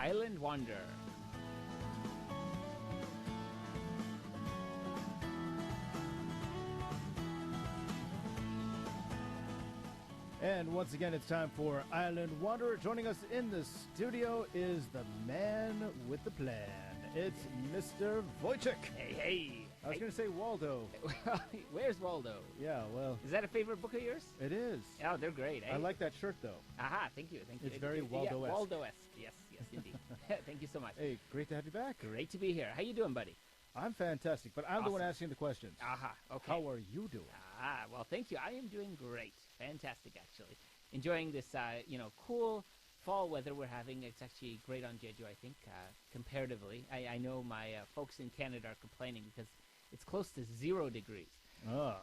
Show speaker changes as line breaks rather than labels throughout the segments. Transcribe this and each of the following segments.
Island Wanderer.
And once again, it's time for Island Wanderer. Joining us in the studio is the man with the plan. It's Mr. Wojciech.
Hey, hey.
I was going to say Waldo.
Where's Waldo?
Yeah, well,
Is that a favorite book of yours?
it is.
Oh, they're great. Eh?
I like that shirt, though.
Aha, thank you.
It's very Waldo-esque.
Yeah, Waldo-esque. Yes, indeed. Thank you so much.
Hey, great to have you back.
Great to be here. How you doing, buddy?
I'm fantastic, but I'm the one
Awesome.
asking the questions.
Aha, okay.
How are you doing?
Well, thank you. I am doing great. Fantastic, actually. Enjoying this, cool fall weather we're having. It's actually great on Jeju, I think, comparatively. I know my folks in Canada are complaining because it's close to 0 degrees.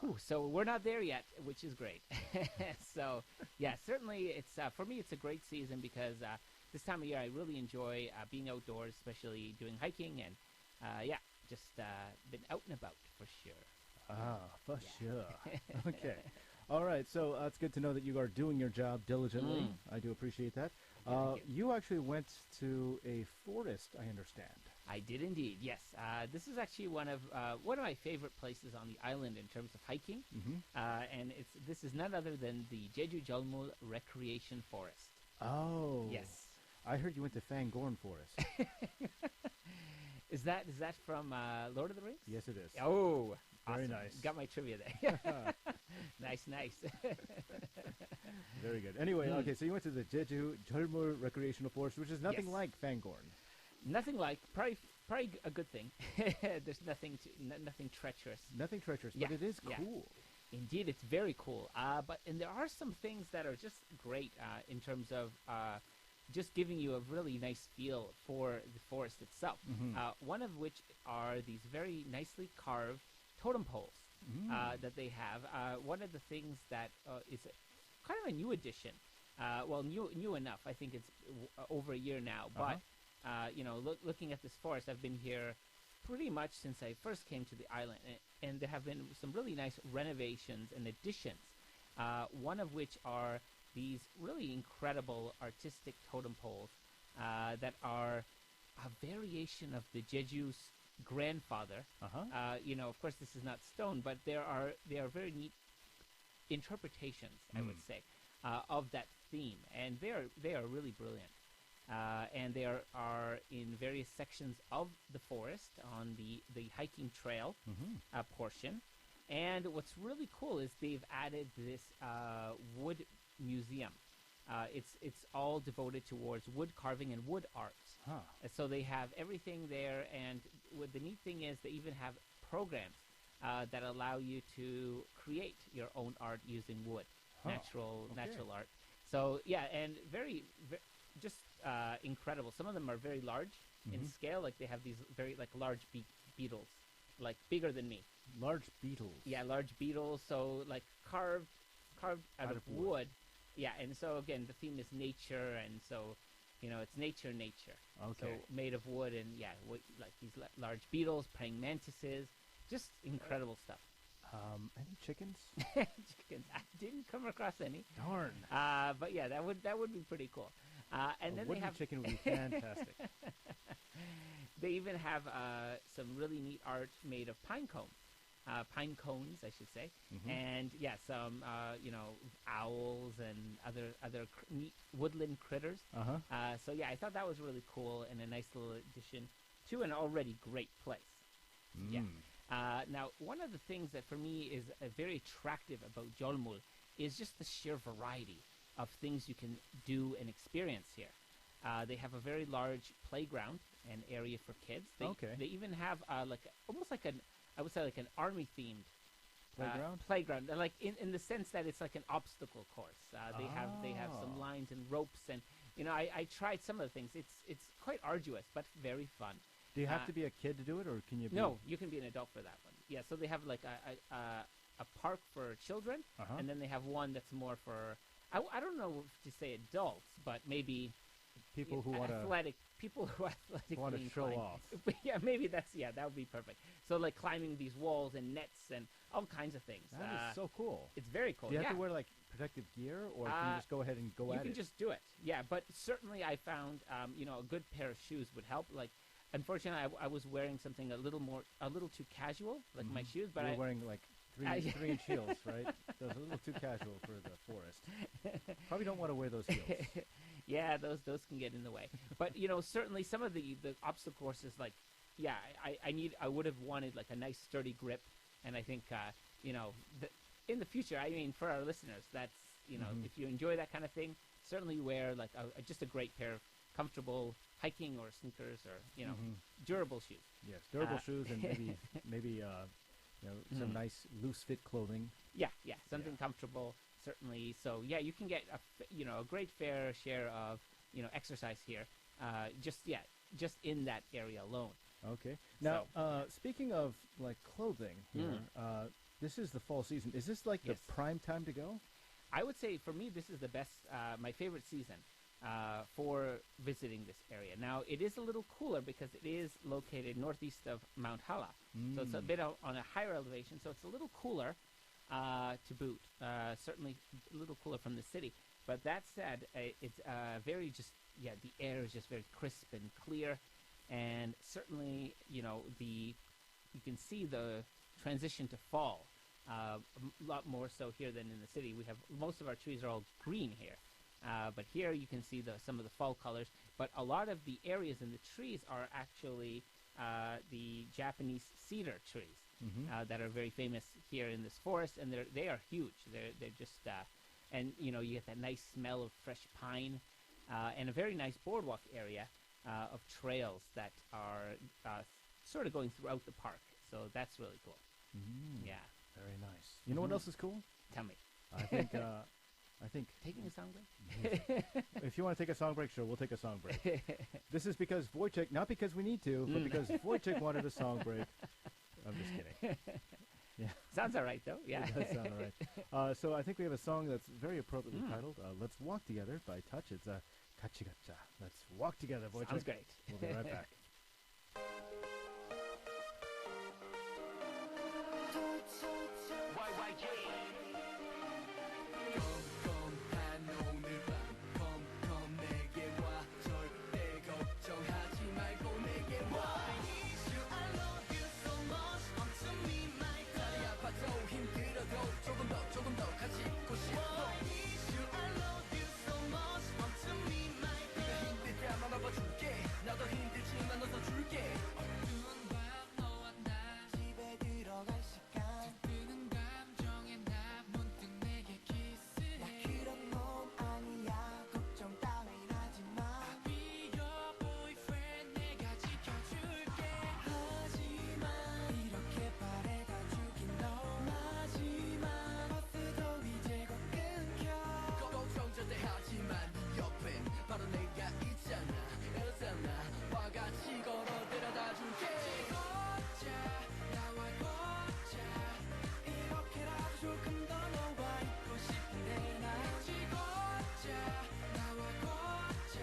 Ooh, so we're not there yet, which is great. So, yeah, certainly it's for me, it's a great season because this time of year I really enjoy being outdoors, especially doing hiking and, just been out and about for sure.
For sure. Okay. All right, so it's good to know that you are doing your job diligently. I do appreciate that.
Thank
you actually went to a forest, I understand.
I did indeed, yes. This is actually one of my favorite places on the island in terms of hiking, and this is none other than the Jeju Jeolmul Recreation Forest.
Oh.
Yes.
I heard you went to Fangorn Forest.
Is that from Lord of the Rings?
Yes, it is.
Oh,
Very
awesome.
nice.
Got my trivia there. Nice.
Very good. Anyway, okay, so you went to the Jeju Jeolmul Recreational Forest, which is nothing
Yes.
like Fangorn.
Nothing like probably a good thing. There's nothing treacherous.
Nothing treacherous,
Yeah,
but it is
yeah.
cool.
Indeed, it's very cool. And there are some things that are just great in terms of just giving you a really nice feel for the forest itself. One of which are these very nicely carved totem poles that they have. One of the things that is kind of a new addition. New enough. I think it's over a year now. But looking at this forest, I've been here pretty much since I first came to the island, and there have been some really nice renovations and additions. One of which are these really incredible artistic totem poles that are a variation of the Jeju's grandfather. Of course, this is not stone, but they are very neat interpretations, I would say, of that theme, and they are really brilliant. And they are in various sections of the forest on the hiking trail portion. And what's really cool is they've added this wood museum. It's all devoted towards wood carving and wood arts. So they have everything there, and what the neat thing is they even have programs that allow you to create your own art using wood, natural art. So yeah, and very just incredible. Some of them are very large in scale, like they have these very large beetles, like bigger than me.
Large beetles.
Yeah, large beetles. So like carved out of wood. Yeah, and so again, the theme is nature, and so it's nature.
Okay.
So made of wood, and like these large beetles, praying mantises, just incredible stuff.
Any chickens?
Chickens. I didn't come across any.
Darn.
But yeah, that would be pretty cool. And then they have
chicken would be fantastic.
They even have some really neat art made of pine cones. Pine cones, I should say, and some owls and other neat woodland critters. So yeah, I thought that was really cool and a nice little addition to an already great place. Yeah. Now, one of the things that for me is very attractive about Jeolmul is just the sheer variety of things you can do and experience here. They have a very large playground and area for kids. They even have almost like an army-themed playground, like in the sense that it's like an obstacle course. They have some lines and ropes, and I tried some of the things. It's quite arduous, but very fun.
Do you have to be a kid to do it, or can you be...
No, you can be an adult for that one. Yeah, so they have like a park for children, and then they have one that's more for, I don't know if to say adults, but maybe
people who want
athletic people who athletically
want to show
inclined.
off.
Yeah, maybe that would be perfect. So like climbing these walls and nets and all kinds of things.
That is so cool.
It's very cool.
Do you have
yeah.
to wear like protective gear, or can you just go ahead and go
You
at
can
it?
just do it. Yeah, but certainly I found a good pair of shoes would help. Like, unfortunately, I was wearing something a little too casual, like my shoes. But
you were
I
wearing like 3-inch heels, right? That was a little too casual for the forest. Probably don't want to wear those heels.
Yeah, those can get in the way. But certainly some of the obstacle courses, like, yeah, I would have wanted like a nice sturdy grip, and I think in the future, I mean, for our listeners, that's if you enjoy that kind of thing, certainly wear like just a great pair of comfortable hiking or sneakers or durable shoes.
Yes, durable shoes, and maybe some nice loose fit clothing.
Yeah, something comfortable, certainly. So yeah, you can get a great fair share of exercise here, just in that area alone.
Okay. Now, speaking of like clothing here, this is the fall season. Is this like the prime time to go?
I would say for me, this is the best, my favorite season for visiting this area. Now, it is a little cooler because it is located northeast of Mount Hala. So it's a bit on a higher elevation, so it's a little cooler to boot. Certainly a little cooler from the city. But that said, it's very the air is just very crisp and clear. And certainly, you can see the transition to fall a lot more so here than in the city. We have most of our trees are all green here, but here you can see some of the fall colors. But a lot of the areas in the trees are actually the Japanese cedar trees that are very famous here in this forest, and they are huge. They're just and you get that nice smell of fresh pine, and a very nice boardwalk area of trails that are sort of going throughout the park. So that's really cool. Yeah.
Very nice. You know what else is cool?
Tell me.
I think
taking a song break.
If you want to take a song break, sure, we'll take a song break. This is because Wojciech, not because we need to, but because Wojciech wanted a song break. I'm just kidding. Yeah.
Sounds all right, though. Yeah.
It does sound all right. So I think we have a song that's very appropriately titled "Let's Walk Together" by Touch. It's a Kachigacha. Let's walk together, Wojciech.
Sounds great.
We'll be right back.
나도 힘들지만 웃어줄게 어두운 밤 너와 나 집에 들어갈 시간 뜨는 감정에 나 문득 내게 키스해 나 그런 놈 아니야 걱정 따윈 하지마 I'll be your boyfriend 내가 지켜줄게 하지만 이렇게 바래다 주긴 너 마지막 버스도 이제 곧 끊겨 걱정절대 하지만 네 옆엔 바로 내가 있잖아 와 같이 걸어 데려다 줄게 걷자 나와 걷자 이렇게라도 조금 더 너와 있고 싶은데 나 같이 걷자 나와 걷자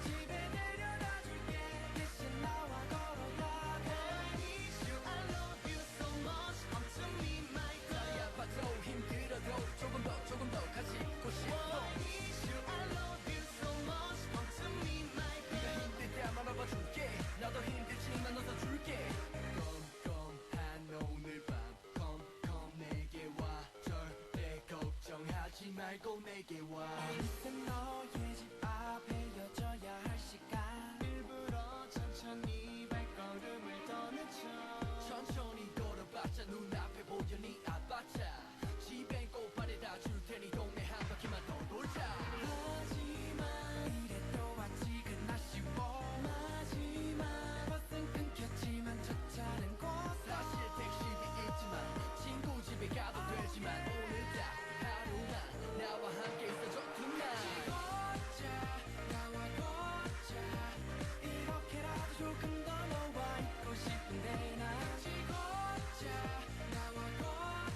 집에 데려다 줄게 대신 나와 걸어다가 I need you I love you so much come to me my girl 나이 아파도 힘들어도 조금 더 같이 있고 싶어 I need you I love you so much come to me my girl 안아봐줄게 나도 힘들지만 웃어줄게 껌껌한 오늘 밤 컴컴 내게 와 절대 걱정하지 말고 내게 와 어느새 너의 집 앞에 여져야 할 시간 일부러 천천히 발걸음을 더 늦춰 천천히 걸어봤자 눈앞에 보여 네 아파트 집엔 꼭 바래다 줄 테니 동네 한 바퀴만 더 돌자 하지만 이래도 아직은 아쉬워 버스는 끊겼지만 저 차는 곳 사실 택시비 있지만 친구 집에 가도 되지만 오늘 딱 하루만 나와 함께 있어줘 tonight 걷자 나와 걷자 이렇게라도 조금 더 너와 있고 싶은데 나 같이 걷자 나와 걷자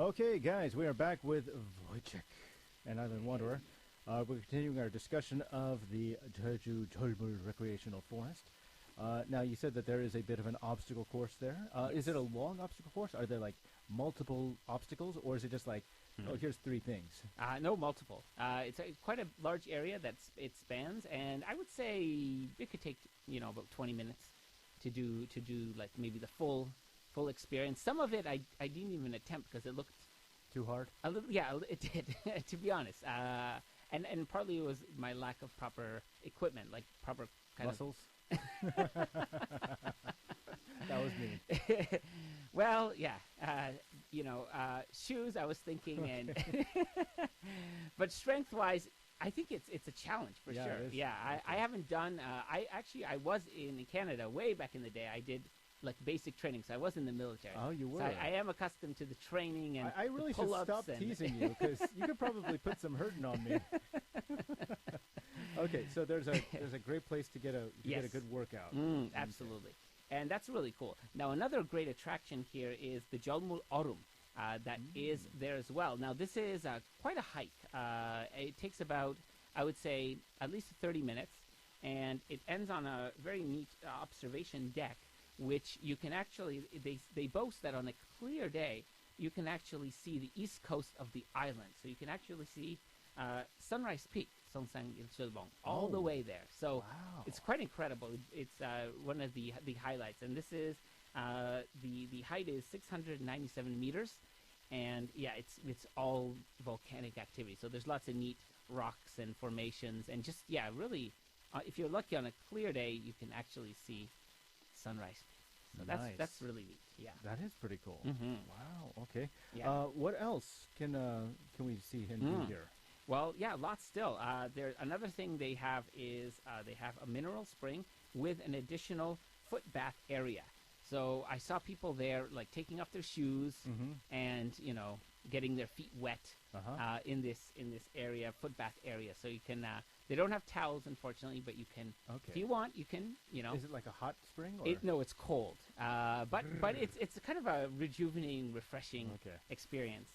Okay, guys, we are back with Wojciech and Island Wanderer. We're continuing our discussion of the Jeolmul Recreational Forest. Now, you said that there is a bit of an obstacle course there. Is it a long obstacle course? Are there like multiple obstacles, or is it just like, oh, here's 3 things?
No, multiple. It's quite a large area that it spans, and I would say it could take about 20 minutes to do like maybe the full experience. Some of it I didn't even attempt because it looked
Too hard?
a little. Yeah, it did. To be honest, and partly it was my lack of proper equipment, like proper kind
Muscles? That was me.
Well, yeah, shoes. I was thinking, and but strength-wise, I think it's a challenge for
Yeah,
sure.
it is.
Yeah, I haven't done. I was in Canada way back in the day. I did like basic training, so I was in the military.
Oh, you were?
So I am accustoed to the training and
I really
the
should
pull-ups
stop
and
teasing you, because you could probably put some hurting on me. Okay, so there's a great place to get a
Yes.
good workout.
Absolutely. And that's really cool. Now, another great attraction here is the Jeolmul Orum that is there as well. Now, this is quite a hike. It takes about, I would say, at least 30 minutes, and it ends on a very neat observation deck, which you can actually, they boast that on a clear day, you can actually see the east coast of the island. So you can actually see Sunrise Peak, Songsang Ilcheolbong, all the
Oh.
way there. So
Wow.
it's quite incredible. It's one of the highlights, and this is the height is 697 meters, and yeah, it's all volcanic activity. So there's lots of neat rocks and formations, and just really, if you're lucky on a clear day, you can actually see sunrise. So
Nice.
that's really neat. Yeah.
That is pretty cool. Wow. Okay.
Yeah.
What else can we see and do here?
Well, yeah, lots still. Another thing they have is they have a mineral spring with an additional foot bath area. So I saw people there like taking off their shoes and getting their feet wet in this area, foot bath area. So you can. They don't have towels, unfortunately, but you can.
Okay.
If you want, you can.
Is it like a hot spring? Or?
No, it's cold. But it's kind of a rejuvenating, refreshing
Okay.
experience.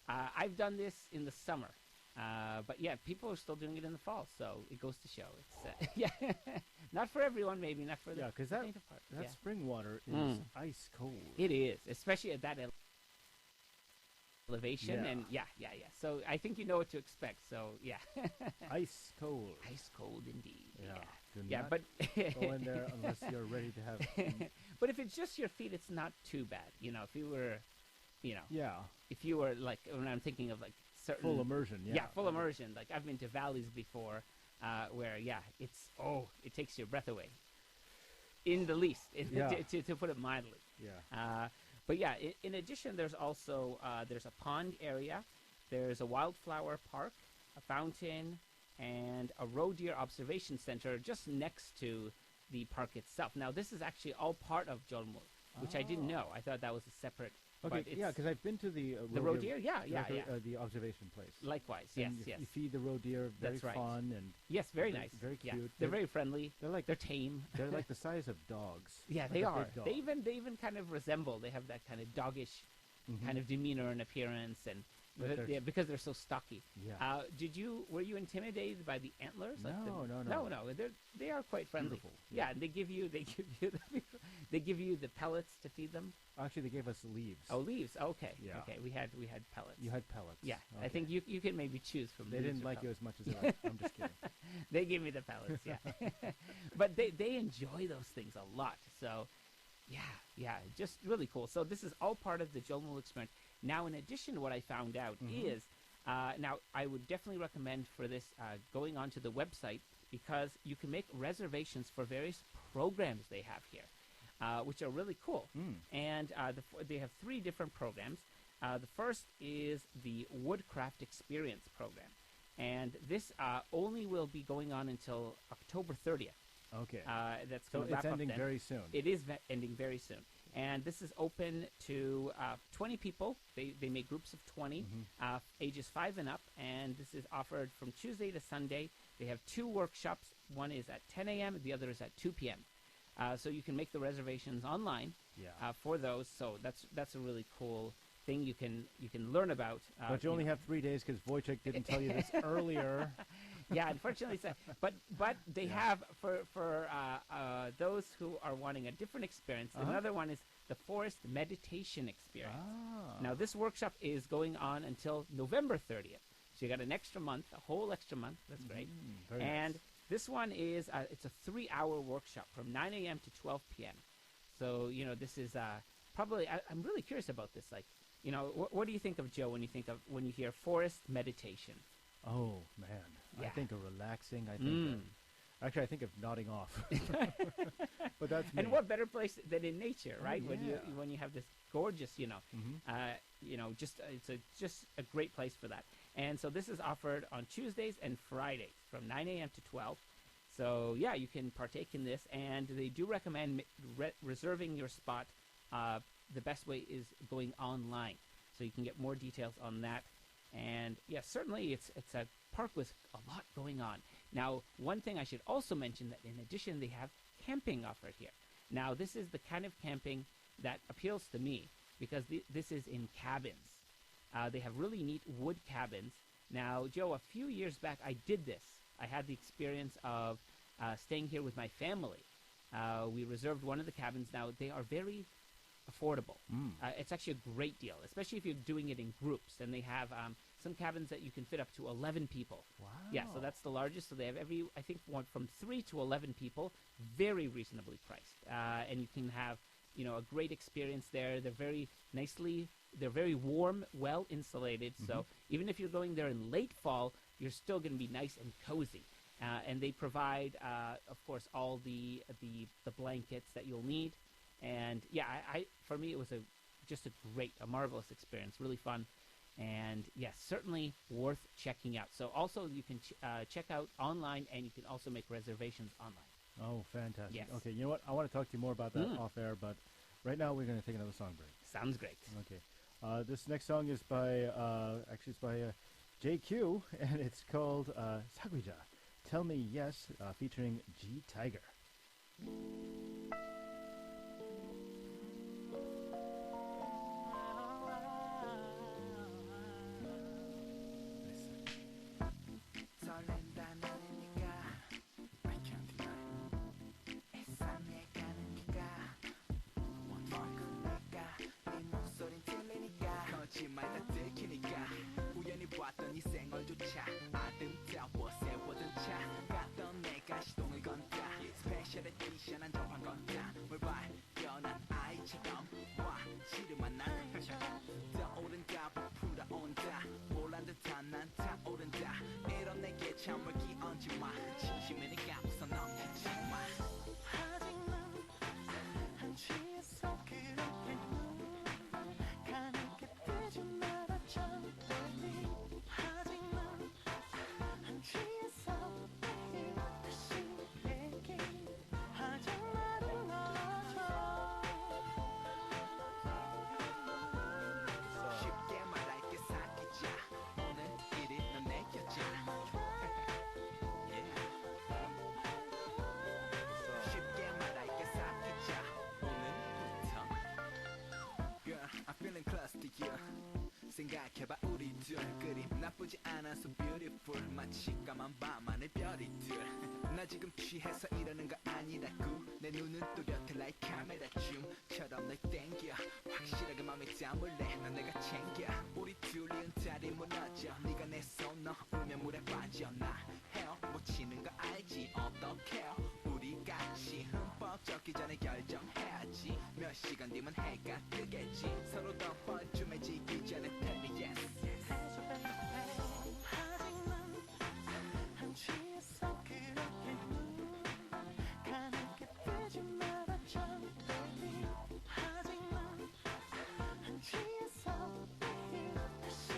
I've done this in the summer, but yeah, people are still doing it in the fall. So it goes to show it's not for everyone, maybe not for the
Yeah, because that
faint of heart. Yeah.
spring water is ice cold.
It is, especially at that elevation,
Yeah.
and yeah. So I think you know what to expect. So yeah,
Ice cold.
ice cold indeed.
Yeah. Do
Yeah,
not
but
go in there unless you're ready to have.
but if it's just your feet, it's not too bad. If you were,
Yeah.
if you were like, when I'm thinking of like certain
Full immersion. Yeah.
full immersion. Like I've been to valleys before, where it takes your breath away. In the least,
Yeah.
to put it mildly.
Yeah.
But yeah, in addition, there's also there's a pond area, there's a wildflower park, a fountain, and a roe deer observation center just next to the park itself. Now, this is actually all part of Jeolmul, which I didn't know. I thought that was a separate.
Okay.
but
Yeah,
it's
because I've been to the
the roe deer. Yeah.
the observation place.
Likewise,
And
yes.
You feed the roe deer. Very
That's right.
fun and
Yes, very
They're
nice.
very
Yeah.
cute.
They're
They're-
very friendly.
they're
tame.
they're like the size of dogs.
Yeah,
Like
they
a
are.
big dog.
They even kind of resemble. They have that kind of doggish kind of demeanor and appearance, and
But they're-
because they're so stocky.
Yeah.
Were you intimidated by the antlers? Like
No.
no. They are quite friendly.
Beautiful.
Yeah, and they give you the pellets to feed them.
Actually, they gave us leaves.
Oh, leaves. Okay.
Yeah.
Okay. We had pellets.
You had pellets.
Yeah, I
Okay.
think you can maybe choose from.
They
leaves
didn't
or
like you
pellets.
as much as they like. I'm just kidding.
They give me the pellets. Yeah, but they enjoy those things a lot. So, yeah, just really cool. So this is all part of the Jeolmul experience. Now, in addition, what I found out is, now I would definitely recommend for this going onto the website, because you can make reservations for various programs they have here, which are really cool. And they have 3 different programs. The first is the Woodcraft Experience program, and this only will be going on until October 30th.
Okay.
That's
So
gonna
it's
wrap up
ending
then.
very soon.
It is ending very soon. And this is open to 20 people. They make groups of 20, ages 5 and up. And this is offered from Tuesday to Sunday. They have 2 workshops. One is at 10 a.m., the other is at 2 p.m. So you can make the reservations online
Yeah.
for those. So that's a really cool thing you can learn about.
But you only have 3 days because Wojciech didn't tell you this earlier.
Yeah, unfortunately, so, but they have for those who are wanting a different experience. Another one is the forest meditation experience. Now, this workshop is going on until November 30th, so you got an extra month, a whole extra month. That's great.
Very
And
nice.
this one is it's a 3-hour workshop from 9 a.m. to 12 p.m. So this is probably I'm really curious about this. Like, what do you think of, Joe, when you hear forest meditation?
Oh, man. I
Yeah.
think of relaxing. I think actually, I think of nodding off. But that's me.
And what better place than in nature, right?
yeah.
When you have this gorgeous, just a great place for that. And so this is offered on Tuesdays and Fridays from 9 a.m. to 12. So yeah, you can partake in this, and they do recommend reserving your spot. The best way is going online, so you can get more details on that. And yeah, certainly it's a park with a lot going on. Now, one thing I should also mention that in addition they have camping offered here. Now, this is the kind of camping that appeals to me because this is in cabins. They have really neat wood cabins. Now, Joe, a few years back I did this. I had the experience of staying here with my family. We reserved one of the cabins. Now, they are very affordable. It's actually a great deal, especially if you're doing it in groups. And they have some cabins that you can fit up to 11 people.
Wow.
Yeah, so that's the largest. So they have I think one from 3 to 11 people, very reasonably priced. And you can have, a great experience there. They're very warm, well insulated. So even if you're going there in late fall, you're still going to be nice and cozy. And they provide, of course, all the blankets that you'll need. And yeah, for me, it was just a marvelous experience, really fun. And yes, certainly worth checking out. So also you can check out online, and you can also make reservations online.
Oh, fantastic.
Yes.
Okay, you know what? I want to talk to you more about that off air, but right now we're going to take another song break.
Sounds great.
Okay. This next song is by, JQ, and it's called Saguija. Tell Me Yes, featuring G Tiger.
설렌다는 네가 I can't deny 애상해가는 네가 얼굴 내가 네 목소린 들리니까 거짓말 다 들키니까 우연히 봤던 이 생얼조차 아름다워 세워둔 차 갔던 내가 시동을 건다 스페셜 에디션한 정황 건다 뭘 발견한 아이처럼 와 시름한 난 떠오른다 부풀어온다 보란 듯한 난 타오른다 이런 내게 참을 끼얹지 마 진심이니까 웃어 넘기지 마 하지만 한 취해서 그렇게 가늘게 뜨지 말아줘 baby 하지만 한 취해서 매일 다시 얘기하지 말은 넣어줘 쉽게 말할게 사귀자 오늘 일이 넌 내 여자 쉽게 말할게 사귀자 오늘부터 Girl, I'm feeling close to you 생각해봐 우리 둘 그림 나쁘지 않아서 beautiful 마치 까만 밤하늘 별이 둘나 지금 취해서 이러는 거 아니라고 내 눈은 뚜렷해 like 카메라 줌처럼 날 땡겨 확실하게 맘에 담을래 넌 내가 챙겨 우리 둘이 은달이 무너져 네가 내 손 넣으면 물에 빠져 나 헤어 못 치는 거 알지 어떡해요 우리 같이 흠뻑 젖기 전에 결정해야지 몇 시간 뒤면 해가 뜨겠지 서로 더 뻘쭘해지기 전에 tell me yes 해줘 baby 하지만 한 취해서 그렇게 가늘게 뜨지 말아줘 baby 하지만 한 취해서 매일 다시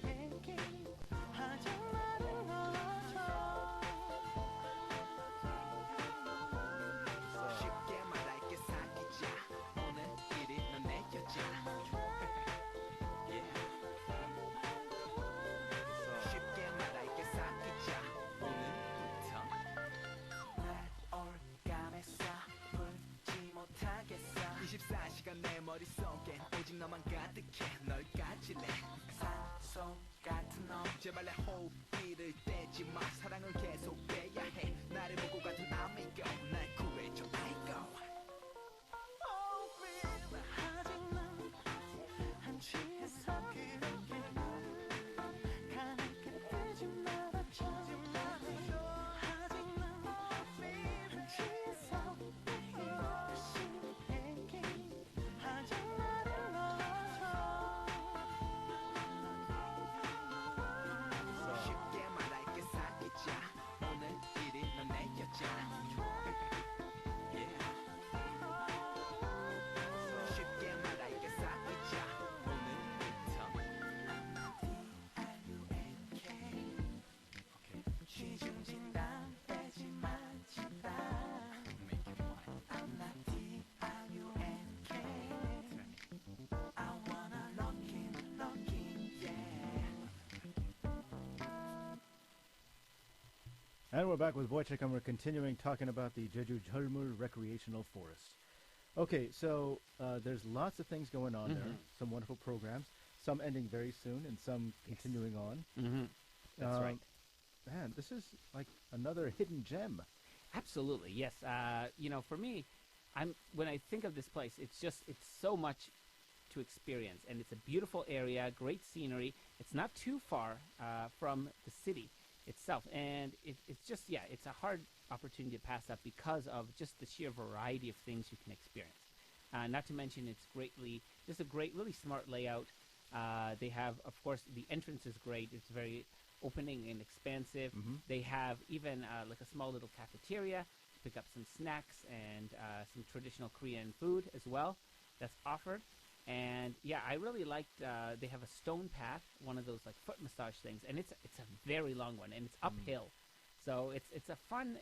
얘기하지 말은 넣어줘 쉽게 말할게 사귀자 오늘 일이 넌 내 여자 넌 내 머릿속엔 오직 너만 가득해 널 가질래 산소 같은 너 제발 내 호흡기를 떼지 마 사랑은 계속돼야 해 나를 보고 같은 아미고 날 구해줘 아이고 Oh baby 아직 난 안 취했어 그렇게 가볍게 뜨지 말아줘 아직 난 안 취했어 다시 내게 아직 나를 넣어줘 쉽게 말할게 사귀자 오늘끼리 넌 내 여자 Yeah. 쉽게 말할게 사귀자 오늘부터 취중진담 빼지 마 진담 I'm not D-R-U-N-K I wanna lock in, yeah
And we're back with Wojciech, and we're continuing talking about the Jeju Jeolmul Recreational Forest. Okay, so there's lots of things going on there. Some wonderful programs, some ending very soon, and some continuing on.
That's right.
Man, this is like another hidden gem.
Absolutely, yes. You know, for me, when I think of this place, it's so much to experience, and it's a beautiful area, great scenery. It's not too far from the city itself, and it's just it's a hard opportunity to pass up because of just the sheer variety of things you can experience. Not to mention, it's just a great, really smart layout. They have, of course, the entrance is great. It's very opening and expansive. They have even like a small little cafeteria to pick up some snacks and some traditional Korean food as well that's offered. And yeah, I really liked. They have a stone path, one of those like foot massage things, and it's a very long one, and it's uphill. So it's a fun.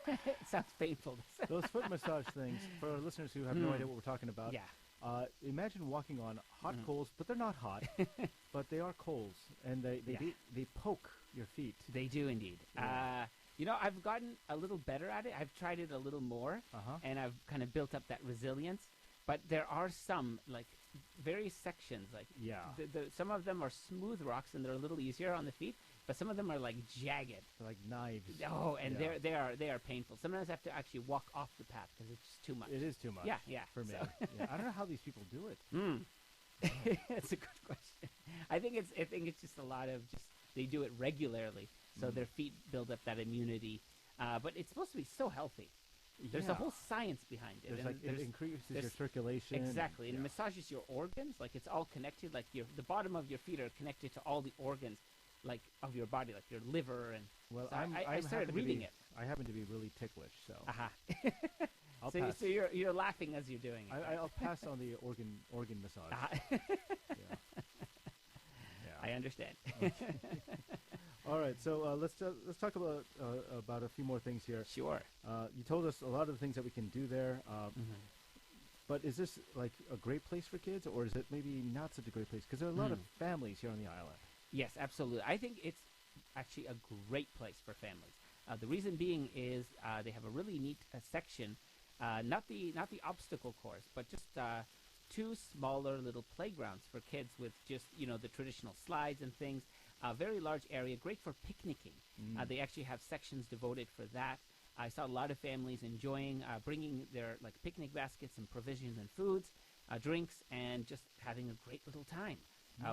It sounds painful.
Those foot massage things, for our listeners who have no idea what we're talking about,
Yeah.
Imagine walking on hot coals, but they're not hot, but they are coals, and they poke your feet.
They do indeed.
Yeah.
You know, I've gotten a little better at it. I've tried it a little more, and I've kind of built up that resilience. But there are some, like, various sections, like, some of them are smooth rocks, and they're a little easier on the feet, but some of them are, like, jagged.
They're like knives.
Oh, and they are painful. Sometimes I have to actually walk off the path because it's just too much.
It is too much.
Yeah.
For me.
So.
I don't know how these people do it.
That's a good question. I think it's just a lot of they do it regularly, so their feet build up that immunity. But it's supposed to be so healthy. There's a whole science behind it.
It increases your circulation.
Exactly, and it massages your organs. Like, it's all connected. Like, the bottom of your feet are connected to all the organs, like, of your body, like your liver. And
well,
so I started reading it.
I happen to be really ticklish, so I'll
so
pass.
So you're laughing as you're doing it.
I'll pass on the organ massage.
I understand.
All right, so let's talk about a few more things here.
Sure.
You told us a lot of the things that we can do there, but is this like a great place for kids, or is it maybe not such a great place? Because there are a lot of families here on the island.
Yes, absolutely. I think it's actually a great place for families. The reason being is they have a really neat section, not the obstacle course, but just two smaller little playgrounds for kids with just the traditional slides and things. A very large area, great for picnicking. They actually have sections devoted for that. I saw a lot of families enjoying bringing their like picnic baskets and provisions and foods, drinks, and just having a great little time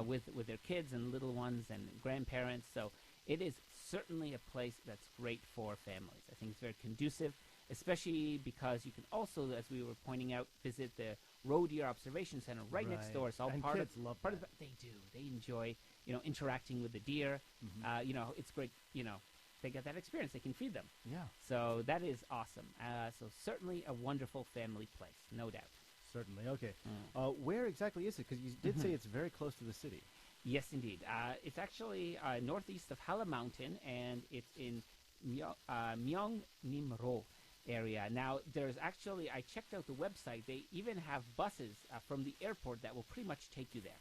with their kids and little ones and grandparents. So it is certainly a place that's great for families. I think it's very conducive, especially because you can also, as we were pointing out, visit the Roe Deer Observation Center right next door. It's all
and
part
kids
of
love
part
that.
of it. They do. They enjoy interacting with the deer. It's great. They get that experience. They can feed them.
Yeah,
So that is awesome. So certainly a wonderful family place, no doubt.
certainly. Okay, where exactly is it? Because you did say it's very close to the city.
Yes, indeed. It's actually northeast of Hala Mountain, and it's in Myeongnimro area. Now, there's actually, I checked out the website, they even have buses from the airport that will pretty much take you there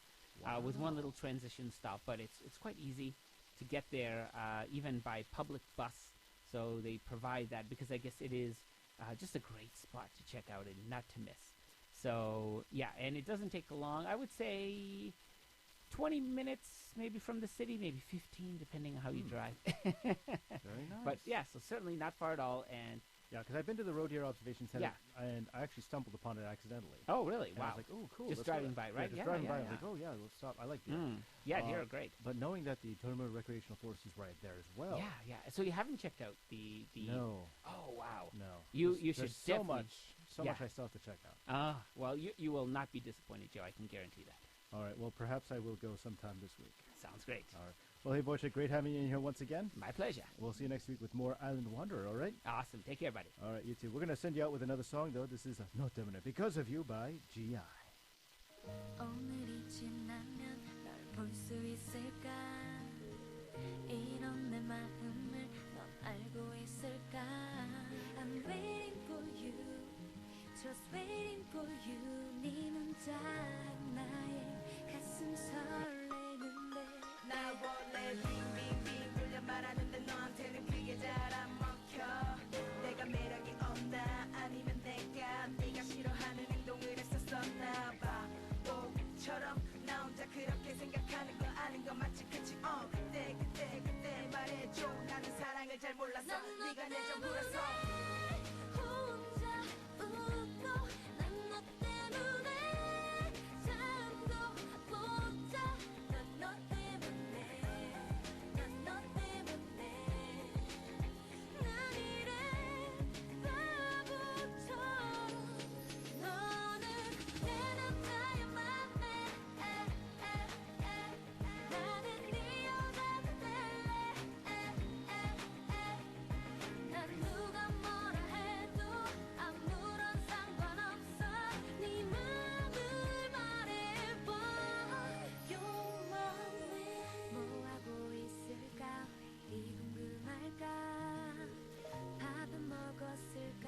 with one little transition stop, but it's quite easy to get there even by public bus. So they provide that because I guess it is just a great spot to check out and not to miss. So yeah, and it doesn't take long. I would say 20 minutes maybe from the city, maybe 15 depending on how you drive.
Very nice.
But yeah, so certainly not far at all. And
yeah, because I've been to the Road Deer Observation Center,
Yeah.
and I actually stumbled upon it accidentally.
oh really?
And I
Wow.
was like, oh, cool.
Just
let's go
driving
there.
by, right?
Yeah, just
Yeah,
driving
yeah,
by. I was
yeah.
like, oh, yeah, let's stop. I like deer.
Yeah,
Uh,
deer are great.
But knowing that the Jeolmul Recreational Forest is right there as well.
Yeah, yeah. So you haven't checked out the
No,
Oh wow.
no.
You
There's-
should
there's so
definitely-
so
yeah.
much I still have to check out.
Well, you will not be disappointed, Joe. I can guarantee that.
All right, well, perhaps I will go sometime this week.
Sounds great.
All right. Well, hey, Wojciech, great having you in here once again.
My pleasure.
We'll see you next week with more Island Wanderer, all right?
Awesome. Take care, buddy.
All right, you too. We're going to send you out with another song, though. This is No 때문에, Because of You by G.I.
오늘이 지나면 널 볼 수 있을까 이런 내 마음을 넌 알고 있을까 I'm waiting for you Just waiting for you 네 문자 나의 가슴 설레는데
나 원래 빙빙빙 돌려 말하는데 너한테는 그게 잘 안 먹혀 내가 매력이 없나 아니면 내가 네가 싫어하는 행동을 했었었나 봐 바보처럼 나 혼자 그렇게 생각하는 거 아는 거 맞지 그치 그때 말해줘 나는 사랑을 잘 몰라서 네가 내 전부라서
혼자 웃고 난 너 때문에 잠도 못 자 난 너 때문에 난 너 때문에 난 이래 바보처럼 너는 내 남자야 맘에 나는 네 여자가 될래 난 누가 뭐라 해도 아무런 상관없어 네 맘을 말해봐 You're my man 뭐하고 있을까 이 궁금할까 밥은 먹었을까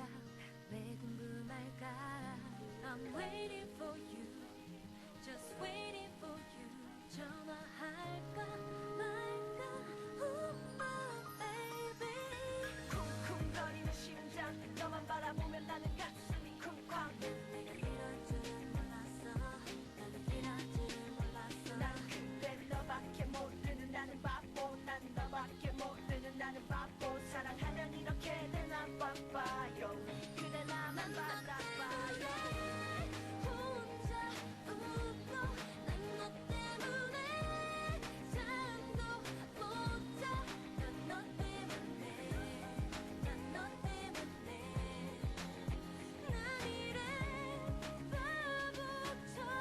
왜 궁금할까 I'm waiting for you Just waiting for you 전화할까 말까 Oh my baby
쿵쿵거리는 심장 너만 바라보면 나는 가슴이 쿵쾅
내가 이럴 줄은 몰랐어 나도 이럴 줄은 몰랐어
난 그대 너밖에 모르는 나는 바보 난 너밖에 모르는 나는 바보 사랑하면 이렇게 되나 봐봐요 그대 나만 바라봐요
혼자 웃고 난 너 때문에 잠도 못 자 난 너 때문에 난 너 때문에 난 이래 바보처럼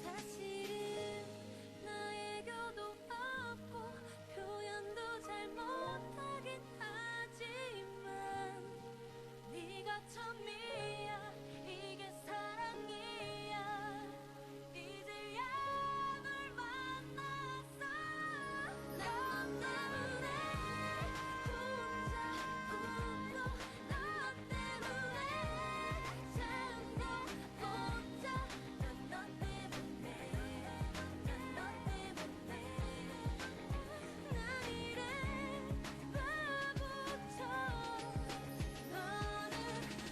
사실은 나의 애교도 없고 표현도 잘 못하긴 하지만 네가 처음이야 이게 사랑이야 이제야 널 만났어 너 때문에 혼자 웃고 너 때문에 잠도 못 자 난 너 때문에 난 너 때문에 난 이래 바보처럼 너는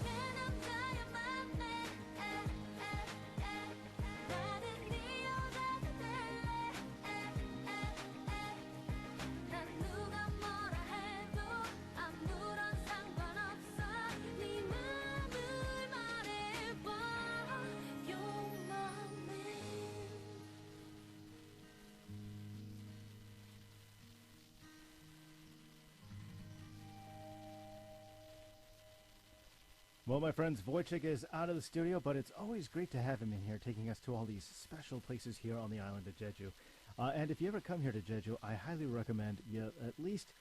내 남자야 맘에 나는 네 여자가 될래 난 누가 뭐라 해도 아무런 상관없어 네 맘을 말해봐 You're my man
Well, my friends, Wojciech is out of the studio, but it's always great to have him in here, taking us to all these special places here on the island of Jeju. And if you ever come here to Jeju, I highly recommend you at least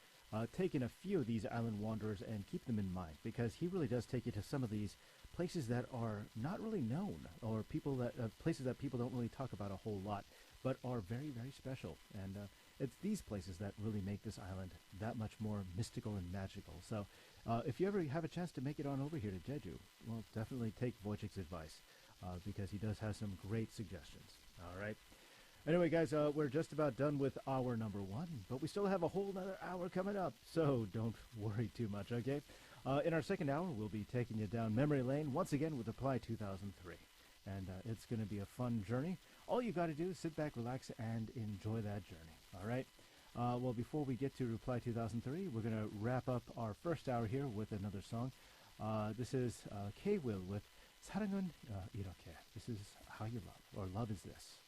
take in a few of these island wanderers and keep them in mind, because he really does take you to some of these places that are not really known, or people that places that people don't really talk about a whole lot, but are very, very special. And it's these places that really make this island that much more mystical and magical. So if you ever have a chance to make it on over here to Jeju, well, definitely take Wojciech's advice, because he does have some great suggestions. All right. Anyway, guys, we're just about done with hour number 1, but we still have a whole other hour coming up, so don't worry too much, okay? In our second hour, we'll be taking you down memory lane once again with Apply 2003. And it's going to be a fun journey. All you got to do is sit back, relax, and enjoy that journey. All right? Well, before we get to Reply 2003, we're going to wrap up our first hour here with another song. This is K-Will with 사랑은 이렇게. This is How You Love, or Love Is This.